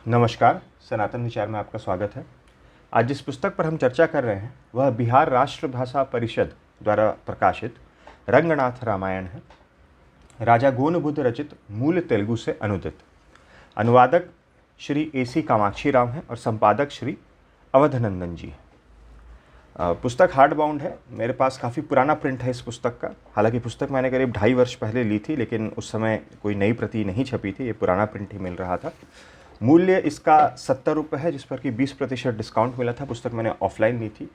नमस्कार, सनातन विचार में आपका स्वागत है। आज जिस पुस्तक पर हम चर्चा कर रहे हैं वह बिहार राष्ट्र भाषा परिषद द्वारा प्रकाशित रंगनाथ रामायण है। राजा गोनबुद्ध रचित, मूल तेलुगु से अनुदित। अनुवादक श्री AC कामाक्षी राम है और संपादक श्री अवधनंदन जी हैं। पुस्तक हार्ड बाउंड है। मेरे पास काफ़ी पुराना प्रिंट है इस पुस्तक का। हालांकि पुस्तक मैंने करीब 2.5 वर्ष पहले ली थी, लेकिन उस समय कोई नई प्रति नहीं छपी थी, ये पुराना प्रिंट ही मिल रहा था। मूल्य इसका 70 रुपये है, जिस पर कि 20% डिस्काउंट मिला था। पुस्तक मैंने ऑफलाइन ली थी।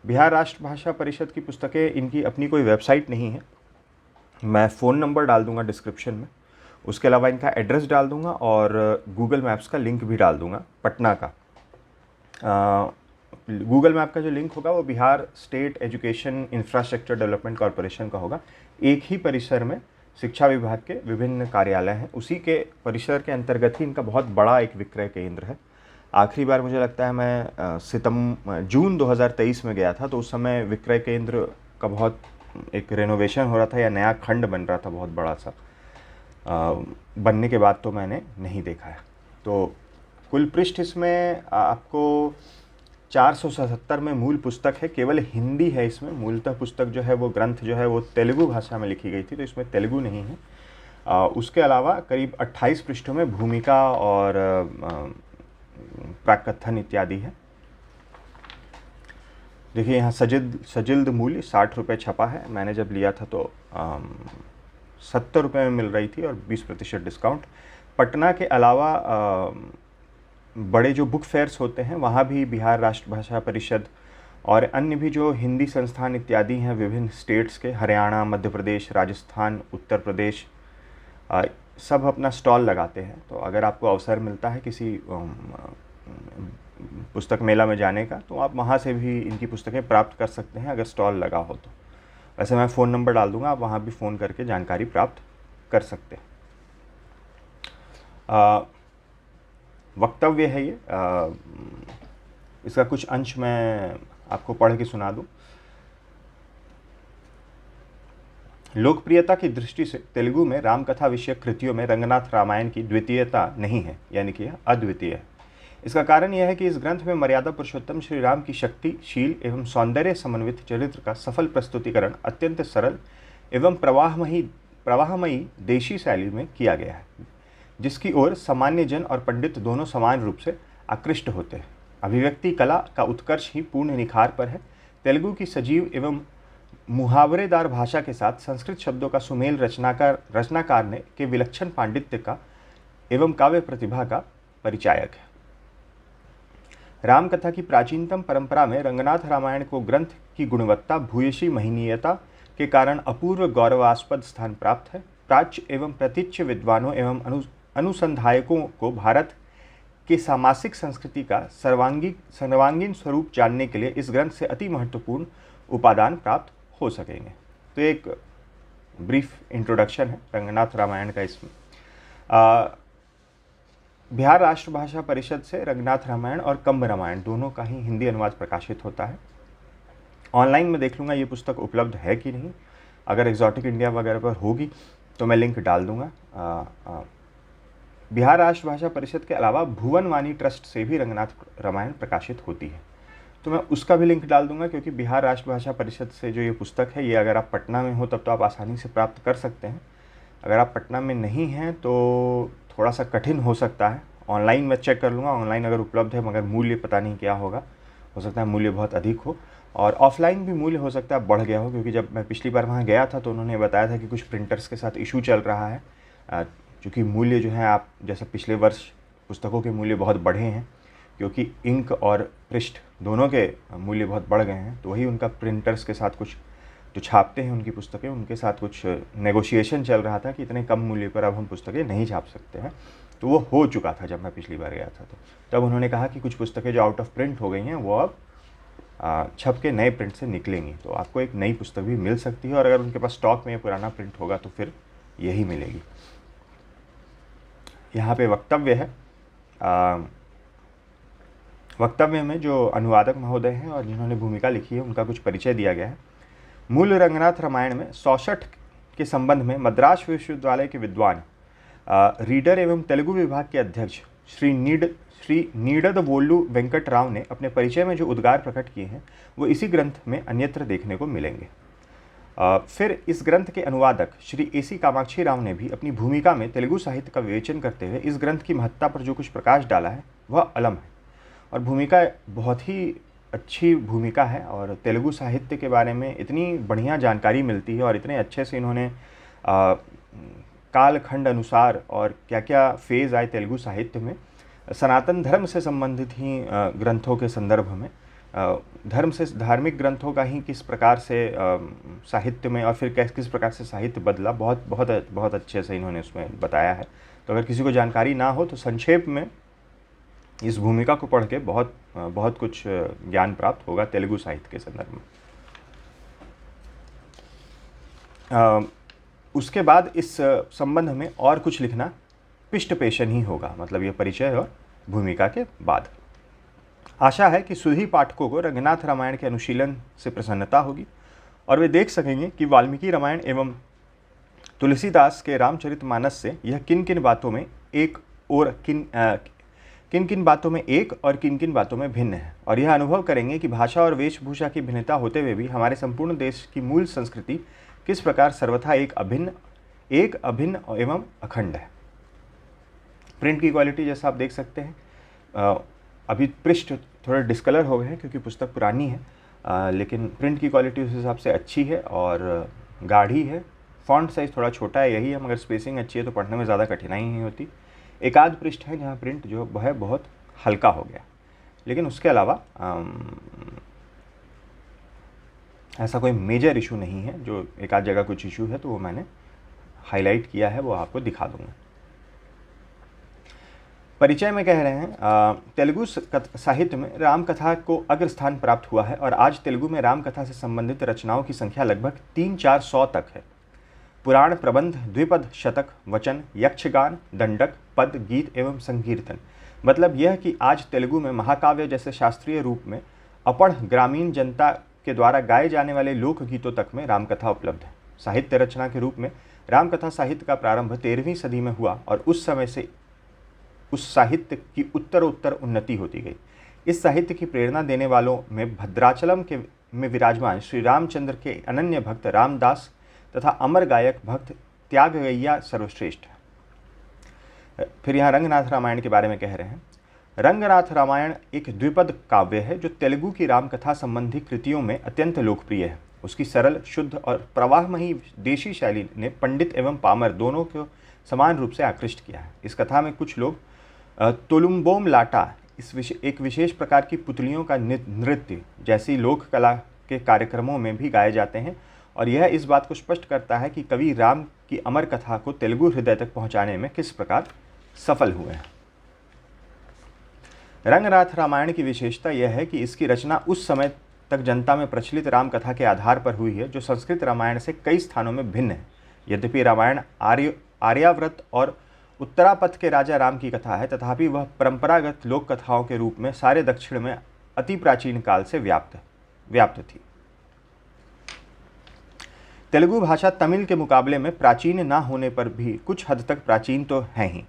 बिहार राष्ट्र भाषा परिषद की पुस्तकें, इनकी अपनी कोई वेबसाइट नहीं है। मैं फ़ोन नंबर डाल दूंगा डिस्क्रिप्शन में, उसके अलावा इनका एड्रेस डाल दूंगा और गूगल मैप्स का लिंक भी डाल दूंगा पटना का। गूगल मैप का जो लिंक होगा वो Bihar state education infrastructure development corporation का होगा। एक ही परिसर में शिक्षा विभाग के विभिन्न कार्यालय हैं, उसी के परिसर के अंतर्गत ही इनका बहुत बड़ा एक विक्रय केंद्र है। आखिरी बार मुझे लगता है मैं जून 2023 में गया था, तो उस समय विक्रय केंद्र का बहुत एक रेनोवेशन हो रहा था या नया खंड बन रहा था बहुत बड़ा सा। बनने के बाद तो मैंने नहीं देखा है। तो कुल पृष्ठ इसमें आपको 477 में मूल पुस्तक है, केवल हिंदी है इसमें। मूलतः पुस्तक जो है वो ग्रंथ जो है वो तेलुगु भाषा में लिखी गई थी, तो इसमें तेलुगु नहीं है। उसके अलावा करीब 28 पृष्ठों में भूमिका और प्राकथन इत्यादि है। देखिए यहाँ सजिल्द मूल्य 60 रुपये छपा है। मैंने जब लिया था तो 70 रुपये में मिल रही थी और 20% डिस्काउंट। पटना के अलावा बड़े जो बुक फेयर्स होते हैं वहाँ भी बिहार राष्ट्रभाषा परिषद और अन्य भी जो हिंदी संस्थान इत्यादि हैं विभिन्न स्टेट्स के, हरियाणा, मध्य प्रदेश, राजस्थान, उत्तर प्रदेश, सब अपना स्टॉल लगाते हैं। तो अगर आपको अवसर मिलता है किसी पुस्तक मेला में जाने का, तो आप वहाँ से भी इनकी पुस्तकें प्राप्त कर सकते हैं अगर स्टॉल लगा हो तो। वैसे मैं फ़ोन नंबर डाल दूँगा, आप वहाँ भी फ़ोन करके जानकारी प्राप्त कर सकते हैं। वक्तव्य है ये। इसका कुछ अंश मैं आपको पढ़ के सुना दूं। लोकप्रियता की दृष्टि से तेलुगु में रामकथा विषयक कृतियों में रंगनाथ रामायण की द्वितीयता नहीं है, यानी कि यह अद्वितीय है। इसका कारण यह है कि इस ग्रंथ में मर्यादा पुरुषोत्तम श्री राम की शक्ति, शील एवं सौंदर्य समन्वित चरित्र का सफल प्रस्तुतिकरण अत्यंत सरल एवं प्रवाहमयी देशी शैली में किया गया है, जिसकी ओर सामान्य जन और पंडित दोनों समान रूप से आकृष्ट होते हैं। अभिव्यक्ति कला का उत्कर्ष ही पूर्ण निखार पर है। तेलुगु की सजीव एवं मुहावरेदार भाषा के साथ संस्कृत शब्दों का सुमेल रचनाकार ने के विलक्षण पांडित्य का एवं काव्य प्रतिभा का परिचायक है। रामकथा की प्राचीनतम परंपरा में रंगनाथ रामायण को ग्रंथ की गुणवत्ता, भूयसी महनीयता के कारण अपूर्व गौरवास्पद स्थान प्राप्त है। प्राच्य एवं प्रतीच्य विद्वानों एवं अनुसंधायकों को भारत के सामासिक संस्कृति का सर्वांगीण स्वरूप जानने के लिए इस ग्रंथ से अति महत्वपूर्ण उपादान प्राप्त हो सकेंगे। तो एक ब्रीफ इंट्रोडक्शन है रंगनाथ रामायण का इसमें। बिहार राष्ट्रभाषा परिषद से रंगनाथ रामायण और कंब रामायण दोनों का ही हिंदी अनुवाद प्रकाशित होता है। ऑनलाइन में देख लूँगा ये पुस्तक उपलब्ध है कि नहीं। अगर एग्जॉटिक इंडिया वगैरह पर होगी तो मैं लिंक डाल दूँगा। बिहार राष्ट्रभाषा परिषद के अलावा भुवनवाणी ट्रस्ट से भी रंगनाथ रामायण प्रकाशित होती है, तो मैं उसका भी लिंक डाल दूंगा। क्योंकि बिहार राष्ट्रभाषा परिषद से जो ये पुस्तक है, ये अगर आप पटना में हो तब तो आप आसानी से प्राप्त कर सकते हैं। अगर आप पटना में नहीं हैं तो थोड़ा सा कठिन हो सकता है। ऑनलाइन मैं चेक कर लूँगा, ऑनलाइन अगर उपलब्ध है, मगर मूल्य पता नहीं क्या होगा। हो सकता है मूल्य बहुत अधिक हो, और ऑफलाइन भी मूल्य हो सकता है बढ़ गया हो। क्योंकि जब मैं पिछली बार वहाँ गया था तो उन्होंने बताया था कि कुछ प्रिंटर्स के साथ इशू चल रहा है। चूँकि मूल्य जो है, आप जैसे पिछले वर्ष पुस्तकों के मूल्य बहुत बढ़े हैं, क्योंकि इंक और पृष्ठ दोनों के मूल्य बहुत बढ़ गए हैं, तो वही उनका प्रिंटर्स के साथ कुछ जो छापते हैं उनकी पुस्तकें, उनके साथ कुछ नेगोशिएशन चल रहा था कि इतने कम मूल्य पर अब हम पुस्तकें नहीं छाप सकते हैं। तो वो हो चुका था जब मैं पिछली बार गया था। तो तब उन्होंने कहा कि कुछ पुस्तकें जो आउट ऑफ प्रिंट हो गई हैं वो अब छप के नए प्रिंट से निकलेंगी, तो आपको एक नई पुस्तक भी मिल सकती है। और अगर उनके पास स्टॉक में पुराना प्रिंट होगा तो फिर यही मिलेगी। यहाँ पे वक्तव्य है। वक्तव्य में जो अनुवादक महोदय हैं और जिन्होंने भूमिका लिखी है उनका कुछ परिचय दिया गया है। मूल रंगनाथ रामायण में 64 के संबंध में मद्रास विश्वविद्यालय के विद्वान रीडर एवं तेलुगु विभाग के अध्यक्ष श्री नीडदवोल्लु वेंकट राव ने अपने परिचय में जो उद्गार प्रकट किए हैं वो इसी ग्रंथ में अन्यत्र देखने को मिलेंगे। फिर इस ग्रंथ के अनुवादक श्री AC कामाक्षी राव ने भी अपनी भूमिका में तेलुगु साहित्य का विवेचन करते हुए इस ग्रंथ की महत्ता पर जो कुछ प्रकाश डाला है वह अलम है, और भूमिका बहुत ही अच्छी भूमिका है। और तेलुगु साहित्य के बारे में इतनी बढ़िया जानकारी मिलती है और इतने अच्छे से इन्होंने कालखंड अनुसार और क्या क्या फेज़ आए तेलुगु साहित्य में, सनातन धर्म से संबंधित ही ग्रंथों के संदर्भ में, धर्म से धार्मिक ग्रंथों का ही किस प्रकार से साहित्य में और फिर किस प्रकार से साहित्य बदला, बहुत बहुत बहुत अच्छे से इन्होंने उसमें बताया है। तो अगर किसी को जानकारी ना हो तो संक्षेप में इस भूमिका को पढ़ के बहुत कुछ ज्ञान प्राप्त होगा तेलुगु साहित्य के संदर्भ में। उसके बाद इस संबंध में और कुछ लिखना पृष्ठपेशन ही होगा, मतलब ये परिचय और भूमिका के बाद। आशा है कि सुधी पाठकों को रंगनाथ रामायण के अनुशीलन से प्रसन्नता होगी और वे देख सकेंगे कि वाल्मीकि रामायण एवं तुलसीदास के रामचरितमानस से यह किन किन बातों में एक और किन किन बातों में एक और किन किन बातों में भिन्न है, और यह अनुभव करेंगे कि भाषा और वेशभूषा की भिन्नता होते हुए भी हमारे संपूर्ण देश की मूल संस्कृति किस प्रकार सर्वथा एक अभिन्न एवं अखंड है। प्रिंट की क्वालिटी जैसा आप देख सकते हैं, अभी पृष्ठ थोड़े डिस्कलर हो गए हैं क्योंकि पुस्तक पुरानी है, लेकिन प्रिंट की क्वालिटी उस हिसाब से अच्छी है और गाढ़ी है। फॉन्ट साइज़ थोड़ा छोटा है, यही है, मगर स्पेसिंग अच्छी है तो पढ़ने में ज़्यादा कठिनाई नहीं होती। एक आध पृष्ठ है जहाँ प्रिंट जो है बहुत हल्का हो गया, लेकिन उसके अलावा ऐसा कोई मेजर इशू नहीं है। जो एक आध जगह कुछ इशू है तो वो मैंने हाईलाइट किया है, वो आपको दिखा दूंगा। परिचय में कह रहे हैं तेलुगु साहित्य में राम कथा को अग्रस्थान प्राप्त हुआ है और आज तेलुगु में राम कथा से संबंधित रचनाओं की संख्या लगभग 300-400 तक है। पुराण, प्रबंध, द्विपद, शतक, वचन, यक्षगान, दंडक, पद, गीत एवं संकीर्तन, मतलब यह कि आज तेलुगु में महाकाव्य जैसे शास्त्रीय रूप में अपढ़ ग्रामीण जनता के द्वारा गाए जाने वाले लोकगीतों तक में रामकथा उपलब्ध है। साहित्य रचना के रूप में रामकथा साहित्य का प्रारंभ 13वीं सदी में हुआ और उस समय से उस साहित्य की उत्तरोत्तर उन्नति होती गई। इस साहित्य की प्रेरणा देने वालों में भद्राचलम में विराजमान श्री रामचंद्र के अनन्य भक्त रामदास तथा अमर गायक भक्त त्यागवैया सर्वश्रेष्ठ है। फिर यहाँ रंगनाथ रामायण के बारे में कह रहे हैं। रंगनाथ रामायण एक द्विपद काव्य है जो तेलुगु की रामकथा संबंधी कृतियों में अत्यंत लोकप्रिय है। उसकी सरल, शुद्ध और प्रवाहमयी देशी शैली ने पंडित एवं पामर दोनों को समान रूप से आकृष्ट किया है। इस कथा में कुछ लोग तोलुम्बोम लाटा एक विशेष प्रकार की पुतलियों का नृत्य जैसी लोक कला के कार्यक्रमों में भी गाए जाते हैं, और यह इस बात को स्पष्ट करता है कि कवि राम की अमर कथा को तेलुगु हृदय तक पहुंचाने में किस प्रकार सफल हुए हैं। रंगनाथ रामायण की विशेषता यह है कि इसकी रचना उस समय तक जनता में प्रचलित राम कथा के आधार पर हुई है जो संस्कृत रामायण से कई स्थानों में भिन्न है। यद्यपि रामायण आर्यावर्त और उत्तरापथ के राजा राम की कथा है, तथापि वह परंपरागत लोक कथाओं के रूप में सारे दक्षिण में अति प्राचीन काल से व्याप्त थी। तेलुगु भाषा तमिल के मुकाबले में प्राचीन ना होने पर भी कुछ हद तक प्राचीन तो है ही।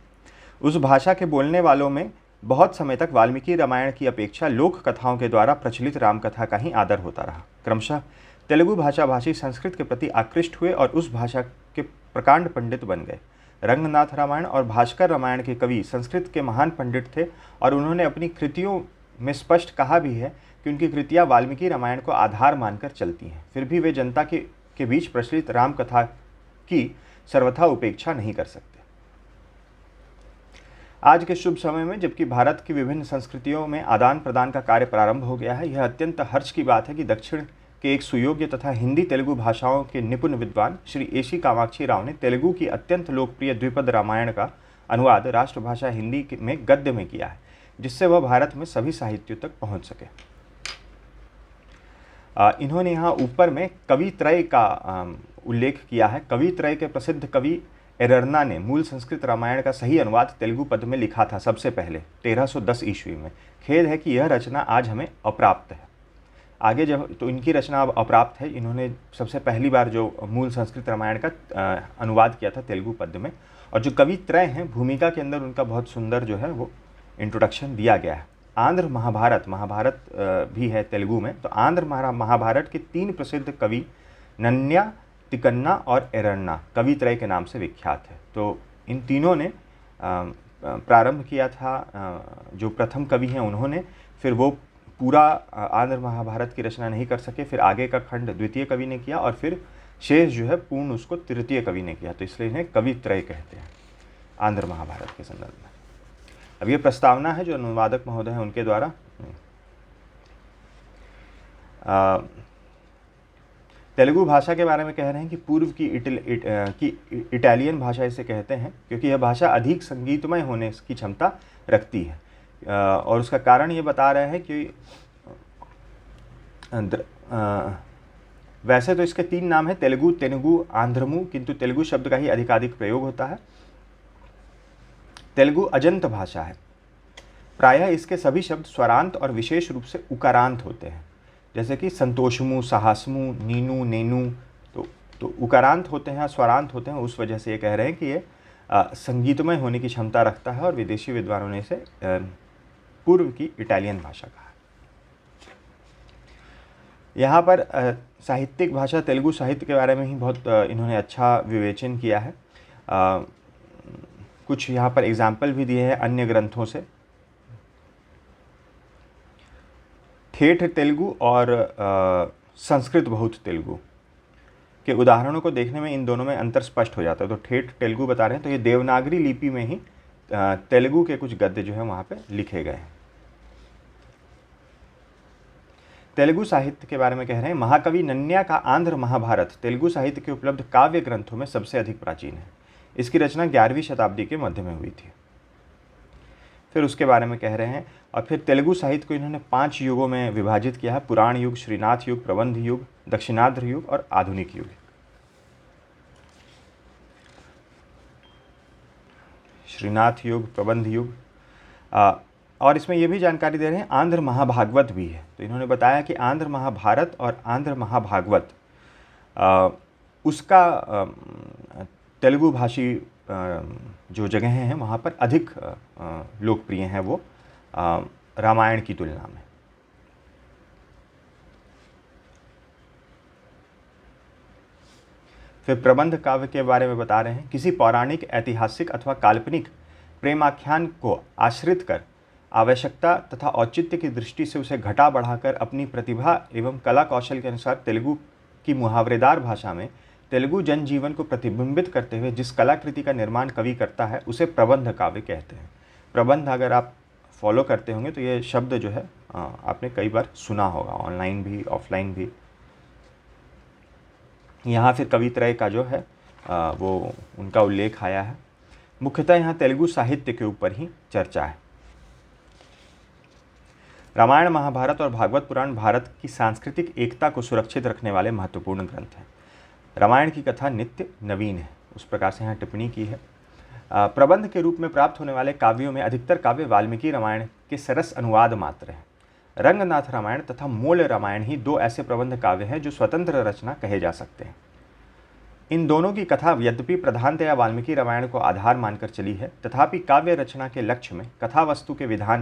उस भाषा के बोलने वालों में बहुत समय तक वाल्मीकि रामायण की अपेक्षा लोक कथाओं के द्वारा प्रचलित रामकथा का ही आदर होता रहा। क्रमशः तेलुगु भाषाभाषी संस्कृत के प्रति आकृष्ट हुए और उस भाषा के प्रकांड पंडित बन गए। रंगनाथ रामायण और भास्कर रामायण के कवि संस्कृत के महान पंडित थे और उन्होंने अपनी कृतियों में स्पष्ट कहा भी है कि उनकी कृतियाँ वाल्मीकि रामायण को आधार मानकर चलती हैं। फिर भी वे जनता के बीच प्रचलित राम कथा की सर्वथा उपेक्षा नहीं कर सकते। आज के शुभ समय में जबकि भारत की विभिन्न संस्कृतियों में आदान प्रदान का कार्य प्रारंभ हो गया है, यह अत्यंत हर्ष की बात है कि दक्षिण के एक सुयोग्य तथा हिंदी तेलुगु भाषाओं के निपुण विद्वान श्री AC कामाक्षी राव ने तेलुगु की अत्यंत लोकप्रिय द्विपद रामायण का अनुवाद राष्ट्रभाषा हिंदी में गद्य में किया है, जिससे वह भारत में सभी साहित्यों तक पहुंच सके। इन्होंने यहाँ ऊपर में कवित्रय का उल्लेख किया है। कवित्रय के प्रसिद्ध कवि एररना ने मूल संस्कृत रामायण का सही अनुवाद तेलुगु पद में लिखा था सबसे पहले 1310 ईस्वी में। खेद है कि यह रचना आज हमें अप्राप्त है। आगे जब तो इनकी रचना अब अप्राप्त है। इन्होंने सबसे पहली बार जो मूल संस्कृत रामायण का अनुवाद किया था तेलुगु पद में, और जो कवित्रय हैं भूमिका के अंदर उनका बहुत सुंदर जो है वो इंट्रोडक्शन दिया गया है। आंध्र महाभारत, महाभारत भी है तेलुगु में, तो आंध्र महाभारत के 3 प्रसिद्ध कवि नन्या, तिकन्ना और एरन्ना कवित्रय के नाम से विख्यात है। तो इन तीनों ने प्रारंभ किया था, जो प्रथम कवि हैं उन्होंने, फिर वो पूरा आंध्र महाभारत की रचना नहीं कर सके, फिर आगे का खंड द्वितीय कवि ने किया और फिर शेष जो है पूर्ण उसको तृतीय कवि ने किया, तो इसलिए इन्हें कवित्रय कहते हैं आंध्र महाभारत के संदर्भ में। अब ये प्रस्तावना है जो अनुवादक महोदय हैं उनके द्वारा। तेलुगु भाषा के बारे में कह रहे हैं कि पूर्व की इटालियन भाषा इसे कहते हैं, क्योंकि यह भाषा अधिक संगीतमय होने की क्षमता रखती है। और उसका कारण ये बता रहे हैं कि वैसे तो इसके 3 नाम हैं, तेलुगु, तेनुगु, आंध्रमु, किंतु तेलुगु शब्द का ही अधिकाधिक प्रयोग होता है। तेलुगु अजंत भाषा है। प्रायः इसके सभी शब्द स्वरांत और विशेष रूप से उकारांत होते हैं, जैसे कि संतोषमु, साहसमु, नीनु, नेनु, तो उकारांत होते हैं, स्वरांत होते हैं। उस वजह से ये कह रहे हैं कि ये संगीतमय होने की क्षमता रखता है और विदेशी विद्वानों ने इसे पूर्व की इटालियन भाषा कहा। यहाँ पर साहित्यिक भाषा तेलुगु साहित्य के बारे में ही बहुत इन्होंने अच्छा विवेचन किया है। कुछ यहाँ पर एग्जाम्पल भी दिए हैं अन्य ग्रंथों से। ठेठ तेलुगु और संस्कृत बहुत तेलुगु के उदाहरणों को देखने में इन दोनों में अंतर स्पष्ट हो जाता है। तो ठेठ तेलुगु बता रहे हैं, तो ये देवनागरी लिपि में ही तेलुगु के कुछ गद्य जो है वहाँ पे लिखे गए हैं। तेलुगु साहित्य के बारे में कह रहे हैं, महाकवि नन्या का आंध्र महाभारत तेलुगु साहित्य के उपलब्ध काव्य ग्रंथों में सबसे अधिक प्राचीन है। इसकी रचना 11वीं शताब्दी के मध्य में हुई थी। फिर उसके बारे में कह रहे हैं, और फिर तेलुगु साहित्य को इन्होंने 5 युगों में विभाजित किया है: पुराण युग, श्रीनाथ युग, प्रबंध युग, दक्षिणाद्र युग और आधुनिक युग। श्रीनाथ युग, प्रबंध युग, और इसमें यह भी जानकारी दे रहे हैं आंध्र महाभागवत भी है। तो इन्होंने बताया कि आंध्र महाभारत और आंध्र महाभागवत उसका तेलुगु भाषी जो जगह हैं वहाँ पर अधिक लोकप्रिय हैं वो रामायण की तुलना में। फिर प्रबंध काव्य के बारे में बता रहे हैं, किसी पौराणिक, ऐतिहासिक अथवा काल्पनिक प्रेमाख्यान को आश्रित कर आवश्यकता तथा औचित्य की दृष्टि से उसे घटा बढ़ाकर अपनी प्रतिभा एवं कला कौशल के अनुसार तेलुगु की मुहावरेदार भाषा में तेलुगु जनजीवन को प्रतिबिंबित करते हुए जिस कलाकृति का निर्माण कवि करता है उसे प्रबंध काव्य कहते हैं। प्रबंध अगर आप फॉलो करते होंगे तो ये शब्द जो है आपने कई बार सुना होगा, ऑनलाइन भी ऑफलाइन भी। यहाँ फिर कवित्रय का जो है वो उनका उल्लेख आया है। मुख्यतः यहाँ तेलुगु साहित्य के ऊपर ही चर्चा है। रामायण, महाभारत और भागवत पुराण भारत की सांस्कृतिक एकता को सुरक्षित रखने वाले महत्वपूर्ण ग्रंथ हैं। रामायण की कथा नित्य नवीन है, उस प्रकार से यहाँ टिप्पणी की है। प्रबंध के रूप में प्राप्त होने वाले काव्यों में अधिकतर काव्य वाल्मीकि रामायण के सरस अनुवाद मात्र हैं। रंगनाथ रामायण तथा मूल रामायण ही 2 ऐसे प्रबंध काव्य हैं जो स्वतंत्र रचना कहे जा सकते हैं। इन दोनों की कथा यद्यपि प्रधानतया वाल्मीकि रामायण को आधार मानकर चली है, तथापि काव्य रचना के लक्ष्य में, कथा वस्तु के विधान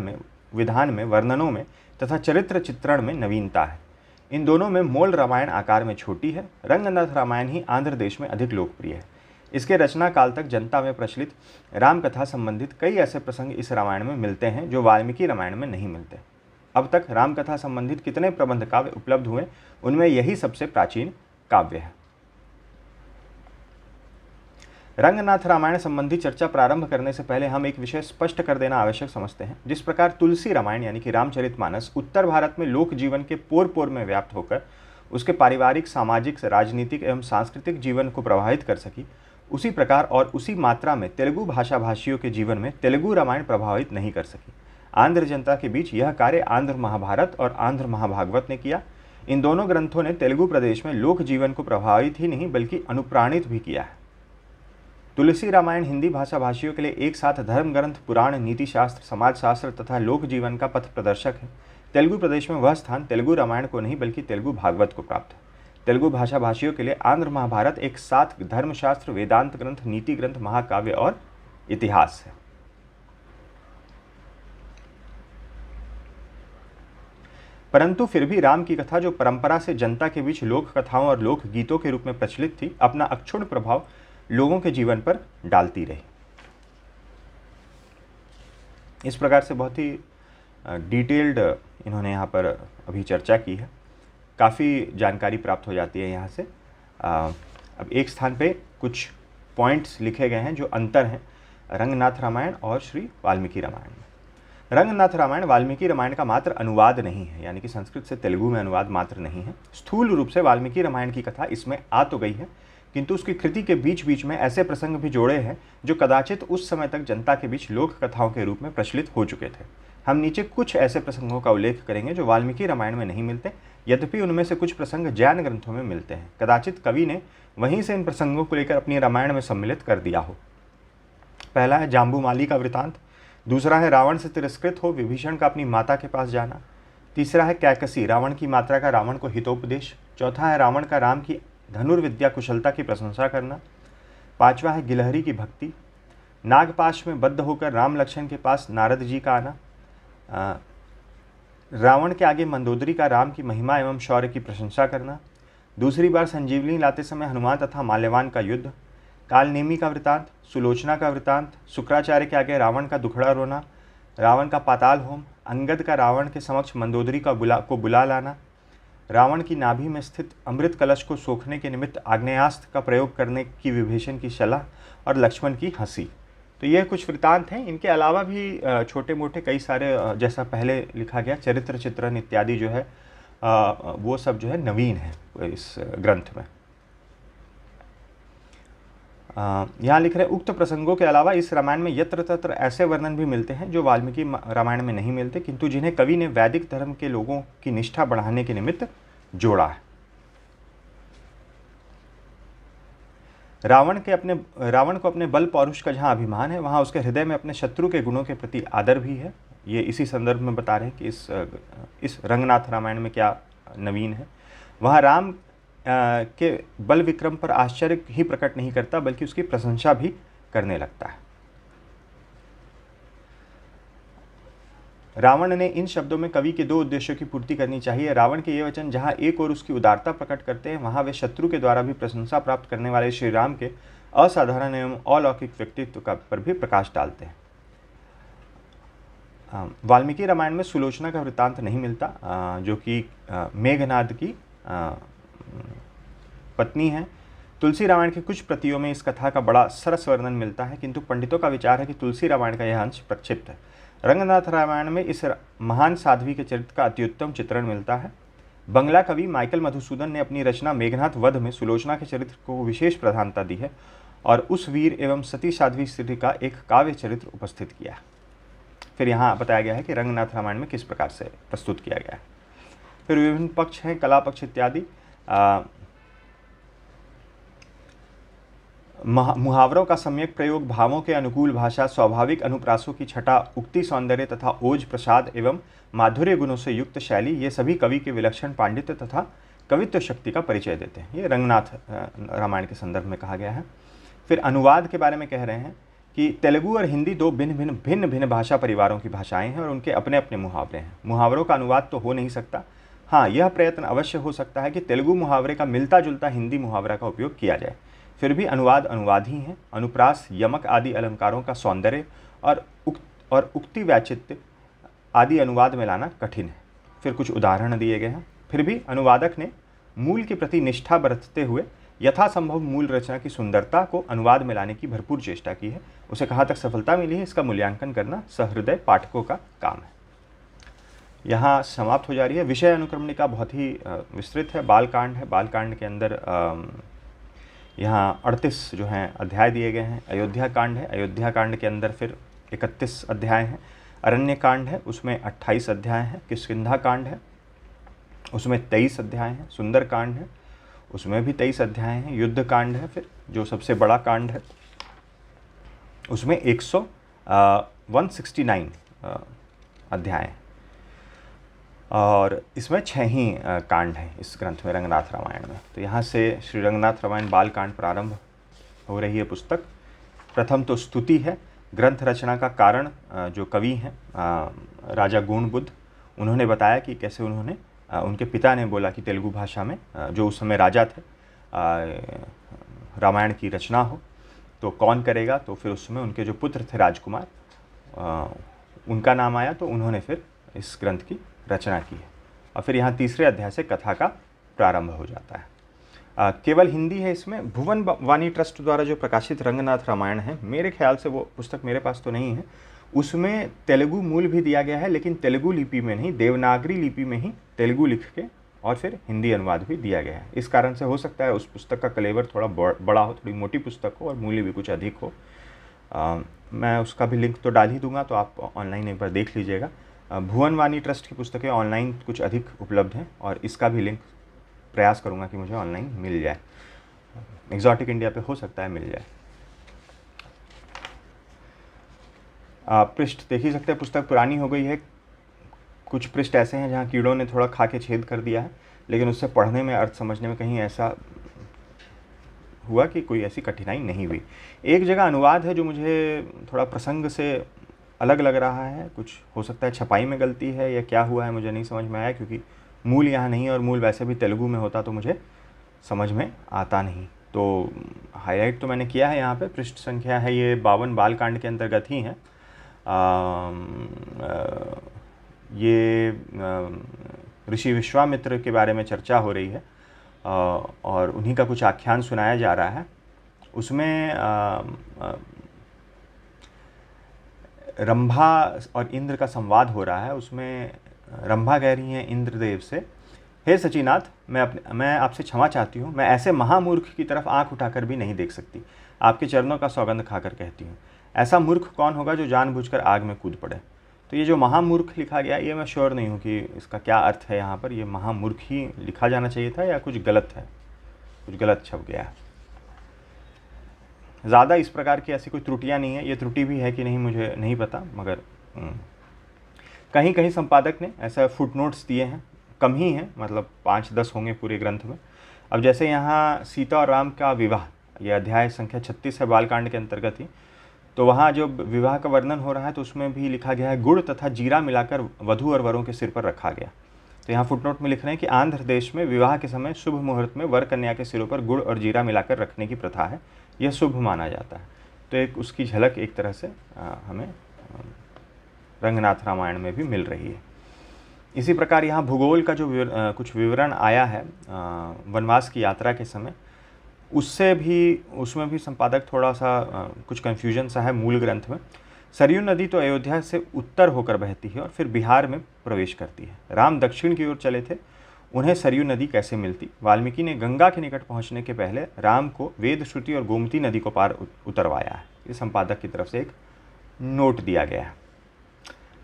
में, वर्णनों में तथा चरित्र चित्रण में नवीनता है। इन दोनों में मूल रामायण आकार में छोटी है। रंगनाथ रामायण ही आंध्र देश में अधिक लोकप्रिय है। इसके रचना काल तक जनता में प्रचलित रामकथा संबंधित कई ऐसे प्रसंग इस रामायण में मिलते हैं जो वाल्मीकि रामायण में नहीं मिलते। अब तक रामकथा संबंधित कितने प्रबंध काव्य उपलब्ध हुए, उनमें यही सबसे प्राचीन काव्य है। रंगनाथ रामायण संबंधी चर्चा प्रारंभ करने से पहले हम एक विषय स्पष्ट कर देना आवश्यक समझते हैं। जिस प्रकार तुलसी रामायण यानी कि रामचरितमानस उत्तर भारत में लोक जीवन के पोर पोर में व्याप्त होकर उसके पारिवारिक, सामाजिक, राजनीतिक एवं सांस्कृतिक जीवन को प्रभावित कर सकी, उसी प्रकार और उसी मात्रा में तेलुगु भाषा भाषियों के जीवन में तेलुगु रामायण प्रभावित नहीं कर सकी। आंध्र जनता के बीच यह कार्य आंध्र महाभारत और आंध्र महाभागवत ने किया। इन दोनों ग्रंथों ने तेलुगु प्रदेश में लोक जीवन को प्रभावित ही नहीं बल्कि अनुप्राणित भी किया है। तुलसी रामायण हिंदी भाषा भाषियों के लिए एक साथ धर्म ग्रंथ, पुराण, नीति शास्त्र, समाज शास्त्र तथा लोक जीवन का पथ प्रदर्शक है। तेलुगु प्रदेश में वह स्थान तेलुगु रामायण को नहीं बल्कि तेलुगु भागवत को प्राप्त है। तेलुगु भाषा भाषियों के लिए आंध्र महाभारत एक साथ धर्मशास्त्र, वेदांत ग्रंथ, नीति ग्रंथ, महाकाव्य और इतिहास है। परंतु फिर भी राम की कथा, जो परंपरा से जनता के बीच लोक कथाओं और लोक गीतों के रूप में प्रचलित थी, अपना अक्षुण्ण प्रभाव लोगों के जीवन पर डालती रही। इस प्रकार से बहुत ही डिटेल्ड इन्होंने यहाँ पर अभी चर्चा की है। काफ़ी जानकारी प्राप्त हो जाती है यहाँ से। अब एक स्थान पे कुछ पॉइंट्स लिखे गए हैं जो अंतर हैं रंगनाथ रामायण और श्री वाल्मीकि रामायण में। रंगनाथ रामायण वाल्मीकि रामायण का मात्र अनुवाद नहीं है, यानी कि संस्कृत से तेलुगु में अनुवाद मात्र नहीं है। स्थूल रूप से वाल्मीकि रामायण की कथा इसमें आ तो गई है, किंतु उसकी कृति के बीच बीच में ऐसे प्रसंग भी जोड़े हैं जो कदाचित उस समय तक जनता के बीच लोक कथाओं के रूप में प्रचलित हो चुके थे। हम नीचे कुछ ऐसे प्रसंगों का उल्लेख करेंगे जो वाल्मीकि रामायण में नहीं मिलते, यद्यपि उनमें से कुछ प्रसंग जैन ग्रंथों में मिलते हैं। कदाचित कवि ने वहीं से इन प्रसंगों को लेकर अपनी रामायण में सम्मिलित कर दिया हो। पहला है जाम्बूमाली का वृतांत, दूसरा है रावण से तिरस्कृत हो विभीषण का अपनी माता के पास जाना, तीसरा है कैकसी, रावण की मात्रा का रावण को हितोपदेश, चौथा है रावण का राम की धनुर्विद्या कुशलता की प्रशंसा करना, पांचवा है गिलहरी की भक्ति, नागपाश में बद्ध होकर राम लक्ष्मण के पास नारद जी का आना, रावण के आगे मंदोदरी का राम की महिमा एवं शौर्य की प्रशंसा करना, दूसरी बार संजीवनी लाते समय हनुमान तथा माल्यवान का युद्ध, कालनेमी का वृतांत, सुलोचना का वृतांत, शुक्राचार्य के आगे रावण का दुखड़ा रोना, रावण का पाताल होम, अंगद का रावण के समक्ष मंदोदरी को बुला लाना, रावण की नाभि में स्थित अमृत कलश को सोखने के निमित्त आग्नेयास्त्र का प्रयोग करने की विभीषण की सलाह और लक्ष्मण की हंसी। तो ये कुछ वृतांत हैं। इनके अलावा भी छोटे मोटे कई सारे, जैसा पहले लिखा गया चरित्र चित्रण इत्यादि जो है वो सब जो है नवीन है इस ग्रंथ में। यहाँ लिख रहे उक्त प्रसंगों के अलावा इस रामायण में यत्र तत्र ऐसे वर्णन भी मिलते हैं जो वाल्मीकि रामायण में नहीं मिलते, किंतु जिन्हें कवि ने वैदिक धर्म के लोगों की निष्ठा बढ़ाने के निमित्त जोड़ा है। रावण को अपने बल पौरुष का जहाँ अभिमान है, वहाँ उसके हृदय में अपने शत्रु के गुणों के प्रति आदर भी है। ये इसी संदर्भ में बता रहे हैं कि इस रंगनाथ रामायण में क्या नवीन है। वहाँ राम के बल विक्रम पर आश्चर्य ही प्रकट नहीं करता, बल्कि उसकी प्रशंसा भी करने लगता है। रावण ने इन शब्दों में कवि के दो उद्देश्यों की पूर्ति करनी चाहिए। रावण के ये वचन जहाँ एक और उसकी उदारता प्रकट करते हैं, वहाँ वे शत्रु के द्वारा भी प्रशंसा प्राप्त करने वाले श्री राम के असाधारण एवं अलौकिक व्यक्तित्व पर भी प्रकाश डालते हैं। वाल्मीकि रामायण में सुलोचना का वृत्तांत नहीं मिलता, जो कि मेघनाद की पत्नी है। तुलसी रामायण के कुछ प्रतियों में इस कथा का बड़ा सरस वर्णन मिलता है, किंतु पंडितों का विचार है कि तुलसी रामायण का यह अंश प्रक्षिप्त है। रंगनाथ रामायण में इस महान साध्वी के चरित्र का अत्युत्तम चित्रण मिलता है। बंगला कवि माइकल मधुसूदन ने अपनी रचना मेघनाथ वध में सुलोचना के चरित्र को विशेष प्रधानता दी है और उस वीर एवं सती साध्वी स्त्री का एक काव्य चरित्र उपस्थित किया। फिर यहाँ बताया गया है कि रंगनाथ रामायण में किस प्रकार से प्रस्तुत किया गया है। फिर विभिन्न पक्ष हैं, कला पक्ष इत्यादि। मुहावरों का सम्यक प्रयोग, भावों के अनुकूल भाषा, स्वाभाविक अनुप्रासों की छटा, उक्ति सौंदर्य तथा ओज प्रसाद एवं माधुर्य गुणों से युक्त शैली, ये सभी कवि के विलक्षण पांडित्य तथा कवित्व शक्ति का परिचय देते हैं। ये रंगनाथ रामायण के संदर्भ में कहा गया है। फिर अनुवाद के बारे में कह रहे हैं कि तेलुगु और हिंदी दो भिन्न भिन्न भाषा परिवारों की भाषाएं हैं और उनके अपने अपने मुहावरे हैं। मुहावरों का अनुवाद तो हो नहीं सकता। हाँ, यह प्रयत्न अवश्य हो सकता है कि तेलुगु मुहावरे का मिलता जुलता हिंदी मुहावरा का उपयोग किया जाए। फिर भी अनुवाद ही है। अनुप्रास, यमक आदि अलंकारों का सौंदर्य और उक्ति व्याचित्य आदि अनुवाद में लाना कठिन है। फिर कुछ उदाहरण दिए गए हैं। फिर भी अनुवादक ने मूल के प्रति निष्ठा बरतते हुए यथासंभव मूल रचना की सुंदरता को अनुवाद में लाने की भरपूर चेष्टा की है। उसे कहाँ तक सफलता मिली है, इसका मूल्यांकन करना सहृदय पाठकों का काम है। यहाँ समाप्त हो जा रही है। विषय अनुक्रमणिका बहुत ही विस्तृत है। बालकांड है। बालकांड के अंदर यहाँ 38 जो हैं अध्याय दिए गए हैं। अयोध्या कांड है। अयोध्या कांड के अंदर फिर 31 अध्याय हैं। अरण्य कांड है, उसमें 28 अध्याय हैं। किष्किंधा कांड है, उसमें 23 अध्याय हैं। सुंदर कांड है, उसमें भी 23 अध्याय हैं। युद्ध कांड है, फिर जो सबसे बड़ा कांड है उसमें 169 अध्याय हैं और इसमें 6 ही कांड हैं इस ग्रंथ में, रंगनाथ रामायण में। तो यहाँ से श्री रंगनाथ रामायण बाल कांड प्रारंभ हो रही है पुस्तक। प्रथम तो स्तुति है। ग्रंथ रचना का कारण जो कवि हैं राजा गुणबुद्ध, उन्होंने बताया कि कैसे उन्होंने उनके पिता ने बोला कि तेलुगु भाषा में जो उस समय राजा थे रामायण की रचना हो तो कौन करेगा। तो फिर उस समय उनके जो पुत्र थे राजकुमार, उनका नाम आया, तो उन्होंने फिर इस ग्रंथ की रचना की है। और फिर यहाँ तीसरे अध्याय से कथा का प्रारंभ हो जाता है। केवल हिंदी है इसमें। भुवन वाणी ट्रस्ट द्वारा जो प्रकाशित रंगनाथ रामायण है, मेरे ख्याल से वो पुस्तक मेरे पास तो नहीं है, उसमें तेलुगु मूल भी दिया गया है, लेकिन तेलुगु लिपि में नहीं, देवनागरी लिपि में ही तेलुगु लिख के और फिर हिंदी अनुवाद भी दिया गया है। इस कारण से हो सकता है उस पुस्तक का कलेवर थोड़ा बड़ा हो, थोड़ी मोटी पुस्तक हो और मूल्य भी कुछ अधिक हो। मैं उसका भी लिंक तो डाल ही दूंगा, तो आप ऑनलाइन एक बार देख लीजिएगा। भुवन वाणी ट्रस्ट की पुस्तकें ऑनलाइन कुछ अधिक उपलब्ध हैं और इसका भी लिंक प्रयास करूंगा कि मुझे ऑनलाइन मिल जाए। एग्जॉटिक इंडिया पे हो सकता है मिल जाए। पृष्ठ देख ही सकते हैं, पुस्तक पुरानी हो गई है। कुछ पृष्ठ ऐसे हैं जहाँ कीड़ों ने थोड़ा खा के छेद कर दिया है, लेकिन उससे पढ़ने में, अर्थ समझने में कहीं ऐसा हुआ कि कोई ऐसी कठिनाई नहीं हुई। एक जगह अनुवाद है जो मुझे थोड़ा प्रसंग से अलग लग रहा है, कुछ हो सकता है छपाई में गलती है या क्या हुआ है, मुझे नहीं समझ में आया, क्योंकि मूल यहाँ नहीं है और मूल वैसे भी तेलुगु में होता तो मुझे समझ में आता नहीं। तो हाईलाइट तो मैंने किया है यहाँ पे। पृष्ठ संख्या है ये 52 बालकांड के अंतर्गत ही है। ये ऋषि विश्वामित्र के बारे में चर्चा हो रही है और उन्हीं का कुछ आख्यान सुनाया जा रहा है। उसमें रंभा और इंद्र का संवाद हो रहा है। उसमें रंभा कह रही हैं इंद्रदेव से, हे सचिनाथ, मैं आपसे क्षमा चाहती हूँ, मैं ऐसे महामूर्ख की तरफ आंख उठाकर भी नहीं देख सकती। आपके चरणों का सौगंध खाकर कहती हूँ, ऐसा मूर्ख कौन होगा जो जानबूझकर आग में कूद पड़े। तो ये जो महामूर्ख लिखा गया, ये मैं श्योर नहीं हूँ कि इसका क्या अर्थ है। यहाँ पर ये महामूर्ख ही लिखा जाना चाहिए था या कुछ गलत है, कुछ गलत छप गया है। ज़्यादा इस प्रकार की ऐसी कोई त्रुटियाँ नहीं है। ये त्रुटि भी है कि नहीं मुझे नहीं पता, मगर कहीं कहीं संपादक ने ऐसा फुटनोट्स दिए हैं, कम ही हैं, मतलब 5-10 होंगे पूरे ग्रंथ में। अब जैसे यहाँ सीता और राम का विवाह, ये अध्याय संख्या 36 है बालकांड के अंतर्गत ही, तो वहाँ जो विवाह का वर्णन हो रहा है तो उसमें भी लिखा गया है गुड़ तथा जीरा मिलाकर वधू और वरों के सिर पर रखा गया। तो यहाँ फुटनोट में लिख रहे हैं कि आंध्र देश में विवाह के समय शुभ मुहूर्त में वर कन्या के सिरों पर गुड़ और जीरा मिलाकर रखने की प्रथा है, यह शुभ माना जाता है। तो एक उसकी झलक एक तरह से हमें रंगनाथ रामायण में भी मिल रही है। इसी प्रकार यहाँ भूगोल का जो कुछ विवरण आया है वनवास की यात्रा के समय, उसमें भी संपादक थोड़ा सा कुछ कन्फ्यूजन सा है मूल ग्रंथ में। सरयू नदी तो अयोध्या से उत्तर होकर बहती है और फिर बिहार में प्रवेश करती है। राम दक्षिण की ओर चले थे, उन्हें सरयू नदी कैसे मिलती। वाल्मीकि ने गंगा के निकट पहुंचने के पहले राम को वेद श्रुति और गोमती नदी को पार उतरवाया है। ये संपादक की तरफ से एक नोट दिया गया है।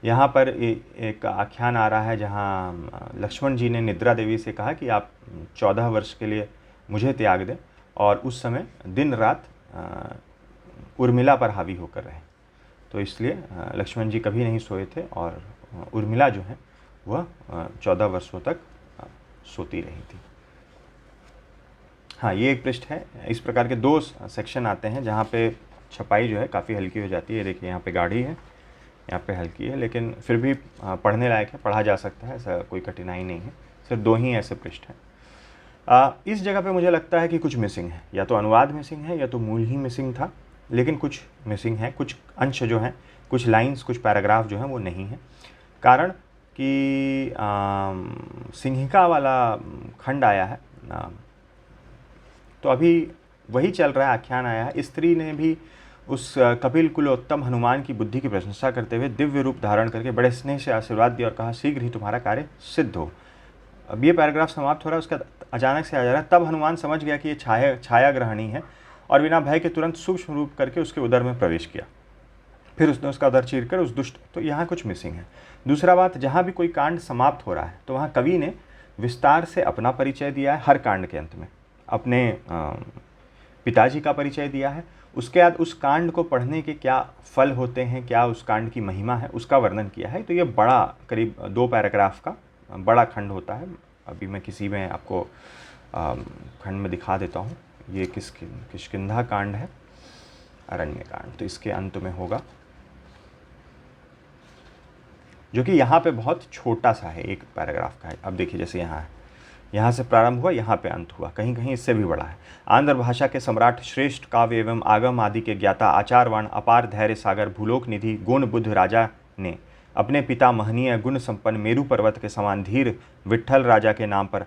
यहाँ पर एक आख्यान आ रहा है जहाँ लक्ष्मण जी ने निद्रा देवी से कहा कि आप 14 वर्ष के लिए मुझे त्याग दें, और उस समय दिन रात उर्मिला पर हावी होकर रहे। तो इसलिए लक्ष्मण जी कभी नहीं सोए थे और उर्मिला जो है वह 14 वर्षों तक सोती रही थी। हाँ, ये एक पृष्ठ है। इस प्रकार के 2 सेक्शन आते हैं जहाँ पे छपाई जो है काफ़ी हल्की हो जाती है। देखिए यहाँ पे गाढ़ी है, यहाँ पे हल्की है, लेकिन फिर भी पढ़ने लायक है, पढ़ा जा सकता है, ऐसा कोई कठिनाई नहीं है। सिर्फ 2 ही ऐसे पृष्ठ हैं। इस जगह पे मुझे लगता है कि कुछ मिसिंग है, या तो अनुवाद मिसिंग है या तो मूल ही मिसिंग था, लेकिन कुछ मिसिंग है। कुछ अंश जो हैं, कुछ लाइंस, कुछ पैराग्राफ जो हैं वो नहीं है। कारण कि सिंहिका वाला खंड आया है, तो अभी वही चल रहा है, आख्यान आया है। स्त्री ने भी उस कपिल कुलोत्तम हनुमान की बुद्धि की प्रशंसा करते हुए दिव्य रूप धारण करके बड़े स्नेह से आशीर्वाद दिया और कहा, शीघ्र ही तुम्हारा कार्य सिद्ध हो। अब ये पैराग्राफ समाप्त हो रहा है, उसका अचानक से आ जा रहा है। तब हनुमान समझ गया कि ये छाया ग्रहणी है और बिना भय के तुरंत सूक्ष्म रूप करके उसके उदर में प्रवेश किया। फिर उसने उसका उदर चीरकर उस दुष्ट, तो यहाँ कुछ मिसिंग है। दूसरा बात, जहाँ भी कोई कांड समाप्त हो रहा है तो वहाँ कवि ने विस्तार से अपना परिचय दिया है। हर कांड के अंत में अपने पिताजी का परिचय दिया है। उसके बाद उस कांड को पढ़ने के क्या फल होते हैं, क्या उस कांड की महिमा है, उसका वर्णन किया है। तो ये बड़ा, करीब 2 पैराग्राफ का बड़ा खंड होता है। अभी मैं किसी में आपको खंड में दिखा देता हूँ। ये किष्किंधा कांड है, अरण्य कांड, तो इसके अंत में होगा। जो कि यहाँ पे बहुत छोटा सा है, एक पैराग्राफ का है। अब देखिए जैसे यहाँ है, यहाँ से प्रारंभ हुआ, यहाँ पे अंत हुआ, कहीं कहीं इससे भी बड़ा है। आंध्र भाषा के सम्राट, श्रेष्ठ काव्य एवं आगम आदि के ज्ञाता, आचारवान, अपार धैर्य सागर, भूलोक निधि, गुण बुद्ध राजा ने अपने पिता महनीय गुण संपन्न मेरु पर्वत के समान धीर विट्ठल राजा के नाम पर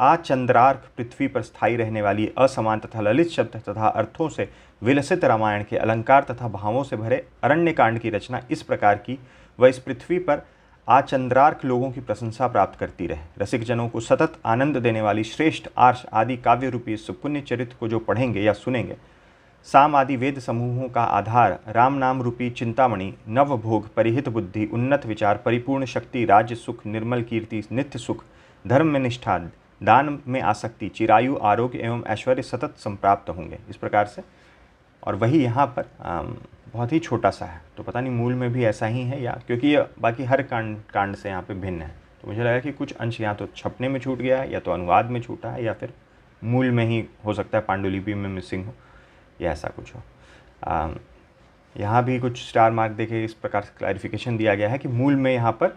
आचंद्रार्क पृथ्वी पर स्थायी रहने वाली असमान तथा ललित शब्द तथा अर्थों से विलसित रामायण के अलंकार तथा भावों से भरे अरण्य कांड की रचना इस प्रकार की वह इस पृथ्वी पर आचंद्रार्क लोगों की प्रशंसा प्राप्त करती रहे। रसिक जनों को सतत आनंद देने वाली श्रेष्ठ आर्ष आदि काव्य रूपी इस पुण्य चरित्र को जो पढ़ेंगे या सुनेंगे, साम आदि वेद समूहों का आधार राम नाम रूपी चिंतामणि, नव भोग, परिहित बुद्धि, उन्नत विचार, परिपूर्ण शक्ति, राज्य सुख, निर्मल कीर्ति, नित्य सुख, धर्म में निष्ठा, दान में आसक्ति, चिरायु, आरोग्य एवं ऐश्वर्य सतत संप्राप्त होंगे, इस प्रकार से। और वही यहाँ पर बहुत ही छोटा सा है, तो पता नहीं मूल में भी ऐसा ही है, या क्योंकि ये बाकी हर कांड से यहाँ पे भिन्न है, तो मुझे लगा कि कुछ अंश यहाँ तो छपने में छूट गया है, या तो अनुवाद में छूटा है, या फिर मूल में ही हो सकता है पांडुलिपि में मिसिंग हो, या ऐसा कुछ हो। यहाँ भी कुछ स्टार मार्क देके इस प्रकार से क्लैरिफिकेशन दिया गया है कि मूल में यहाँ पर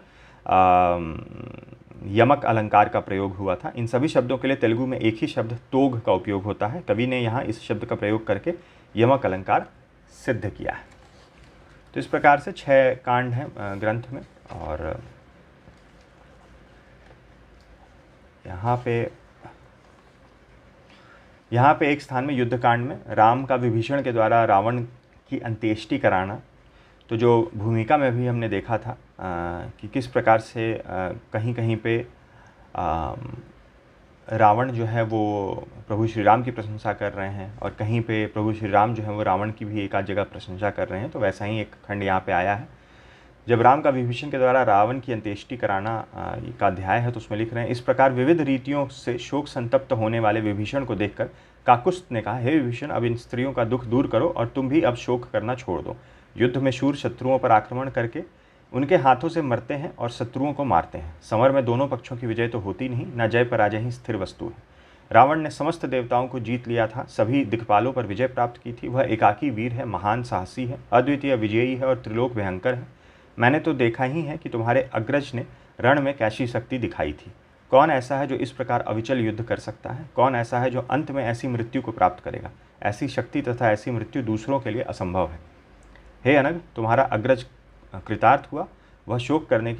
यमक अलंकार का प्रयोग हुआ था। इन सभी शब्दों के लिए तेलुगु में एक ही शब्द तोग का उपयोग होता है। कवि ने यहाँ इस शब्द का प्रयोग करके यमक अलंकार सिद्ध किया है। तो इस प्रकार से 6 कांड हैं ग्रंथ में। और यहाँ पे एक स्थान में युद्ध कांड में राम का विभीषण के द्वारा रावण की अंत्येष्टि कराना, तो जो भूमिका में भी हमने देखा था कि किस प्रकार से कहीं कहीं पे रावण जो है वो प्रभु श्री राम की प्रशंसा कर रहे हैं, और कहीं पे प्रभु श्री राम जो है वो रावण की भी एक आध जगह प्रशंसा कर रहे हैं। तो वैसा ही एक खंड यहाँ पे आया है, जब राम का विभीषण के द्वारा रावण की अंत्येष्टि कराना का अध्याय है, तो उसमें लिख रहे हैं, इस प्रकार विविध रीतियों से शोक संतप्त होने वाले विभीषण को देखकर काकुस्थ ने कहा, हे विभीषण, अब इन स्त्रियों का दुख दूर करो और तुम भी अब शोक करना छोड़ दो। युद्ध में शूर शत्रुओं पर आक्रमण करके उनके हाथों से मरते हैं और शत्रुओं को मारते हैं। समर में दोनों पक्षों की विजय तो होती नहीं, न जय पराजय ही स्थिर वस्तु है। रावण ने समस्त देवताओं को जीत लिया था, सभी दिक्पालों पर विजय प्राप्त की थी। वह एकाकी वीर है, महान साहसी है, अद्वितीय विजयी है और त्रिलोक भयंकर है। मैंने तो देखा ही है कि तुम्हारे अग्रज ने रण में कैसी शक्ति दिखाई थी। कौन ऐसा है जो इस प्रकार अविचल युद्ध कर सकता है? कौन ऐसा है जो अंत में ऐसी मृत्यु को प्राप्त करेगा? ऐसी शक्ति तथा ऐसी मृत्यु दूसरों के लिए असंभव है। हे अनग, तुम्हारा अग्रज कृतार्थ हुआ, अब शोक करने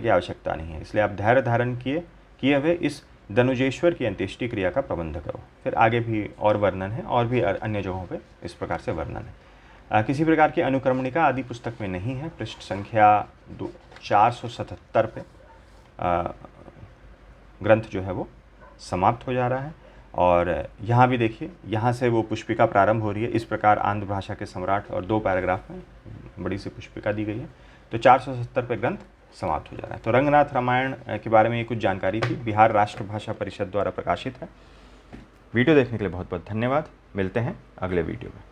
की आवश्यकता नहीं है। इसलिए आप धैर्य धारण किए हुए इस धनुजेश्वर की अंत्येष्टि क्रिया का प्रबंध करो। फिर आगे भी और वर्णन है, और भी अन्य जगहों पे इस प्रकार से वर्णन है। किसी प्रकार की अनुक्रमणिका आदि पुस्तक में नहीं है। पृष्ठ संख्या 477 पे ग्रंथ जो है वो समाप्त हो जा रहा है। और यहाँ भी देखिए, यहाँ से वो पुष्पिका प्रारंभ हो रही है। इस प्रकार आंध्र भाषा के सम्राट, और 2 पैराग्राफ में बड़ी सी पुष्पिका दी गई है। तो 470 पे ग्रंथ समाप्त हो जा रहा है। तो रंगनाथ रामायण के बारे में ये कुछ जानकारी थी। बिहार राष्ट्र भाषा परिषद द्वारा प्रकाशित है। वीडियो देखने के लिए बहुत बहुत धन्यवाद। मिलते हैं अगले वीडियो में।